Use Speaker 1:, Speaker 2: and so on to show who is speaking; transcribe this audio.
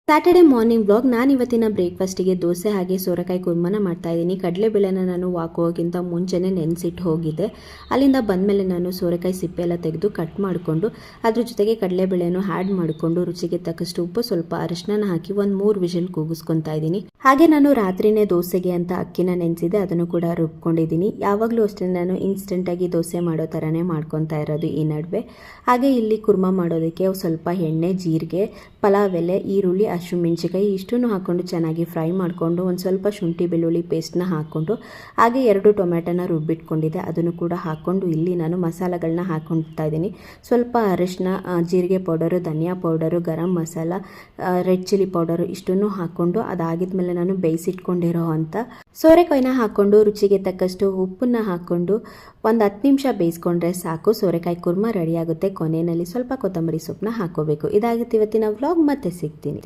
Speaker 1: Saturday morning blog. ನಾನು ಇವತ್ತಿನ ಬ್ರೇಕ್ಫಾಸ್ಟಿಗೆ ದೋಸೆ ಹಾಗೆ ಸೋರೆಕಾಯಿ ಕುರ್ಮನ ಮಾಡ್ತಾ ಇದ್ದೀನಿ. ಕಡಲೆಬೇಳೆನ ನಾನು ವಾಕ್ ಹೋಗೋಕ್ಕಿಂತ ಮುಂಚೆನೇ ನೆನೆಸಿಟ್ಟು ಹೋಗಿದ್ದೆ. ಅಲ್ಲಿಂದ ಬಂದಮೇಲೆ ನಾನು ಸೋರೆಕಾಯಿ ಸಿಪ್ಪೆ ಎಲ್ಲ ತೆಗೆದು ಕಟ್ ಮಾಡಿಕೊಂಡು ಅದ್ರ ಜೊತೆಗೆ ಕಡಲೆಬೇಳೆನೂ ಆ್ಯಡ್ ಮಾಡಿಕೊಂಡು ರುಚಿಗೆ ತಕ್ಕಷ್ಟು ಉಪ್ಪು, ಸ್ವಲ್ಪ ಅರಿಶಿನ ಹಾಕಿ ಒಂದು 3 ವಿಷಲ್ ಕೂಗಿಸ್ಕೊತಾ ಇದ್ದೀನಿ. ಹಾಗೆ ನಾನು ರಾತ್ರಿನೇ ದೋಸೆಗೆ ಅಂತ ಅಕ್ಕಿನ ನೆನೆಸಿದ್ದೆ, ಅದನ್ನು ಕೂಡ ರುಬ್ಕೊಂಡಿದ್ದೀನಿ. ಯಾವಾಗಲೂ ಅಷ್ಟೇ ನಾನು ಇನ್ಸ್ಟೆಂಟಾಗಿ ದೋಸೆ ಮಾಡೋ ಥರನೇ ಮಾಡ್ಕೊತಾ ಇರೋದು ಈ ನಡುವೆ. ಹಾಗೆ ಇಲ್ಲಿ ಕುರ್ಮ ಮಾಡೋದಕ್ಕೆ ಸ್ವಲ್ಪ ಎಣ್ಣೆ, ಜೀರಿಗೆ, ಪಲಾವ್ ಎಲೆ, ಈರುಳ್ಳಿ, ಹಸಿಮೆಣಸಿನಕಾಯಿ ಇಷ್ಟನ್ನು ಹಾಕ್ಕೊಂಡು ಚೆನ್ನಾಗಿ ಫ್ರೈ ಮಾಡಿಕೊಂಡು ಒಂದು ಸ್ವಲ್ಪ ಶುಂಠಿ ಬೆಳ್ಳುಳ್ಳಿ ಪೇಸ್ಟ್ನ ಹಾಕ್ಕೊಂಡು ಹಾಗೆ 2 ಟೊಮೆಟೊನ ರುಬ್ಬಿಟ್ಕೊಂಡಿದ್ದೆ, ಅದನ್ನು ಕೂಡ ಹಾಕ್ಕೊಂಡು ಇಲ್ಲಿ ನಾನು ಮಸಾಲೆಗಳನ್ನ ಹಾಕ್ಕೊಳ್ತಾ ಇದ್ದೀನಿ. ಸ್ವಲ್ಪ ಅರಿಶಿನ, ಜೀರಿಗೆ ಪೌಡರು, ಧನಿಯಾ powder, garam masala, red chilli powder ಇಷ್ಟನ್ನು ಹಾಕ್ಕೊಂಡು ಅದಾಗಿದ್ಮೇಲೆ ನಾನು ಬೇಯಿಸಿಟ್ಕೊಂಡಿರೋ ಅಂಥ ಸೋರೆಕಾಯಿನ ಹಾಕ್ಕೊಂಡು ರುಚಿಗೆ ತಕ್ಕಷ್ಟು ಉಪ್ಪನ್ನ ಹಾಕ್ಕೊಂಡು ಒಂದು 10 ನಿಮಿಷ ಬೇಯಿಸ್ಕೊಂಡ್ರೆ ಸಾಕು. ಸೋರೆಕಾಯಿ ಕುರ್ಮ ರೆಡಿಯಾಗುತ್ತೆ. ಕೊನೆಯಲ್ಲಿ ಸ್ವಲ್ಪ ಕೊತ್ತಂಬರಿ ಸೊಪ್ಪನ್ನ ಹಾಕೋಬೇಕು. ಇದಾಗುತ್ತೆ ಇವತ್ತಿನ ವ್ಲಾಗ್. ಮತ್ತೆ ಸಿಗ್ತೀನಿ.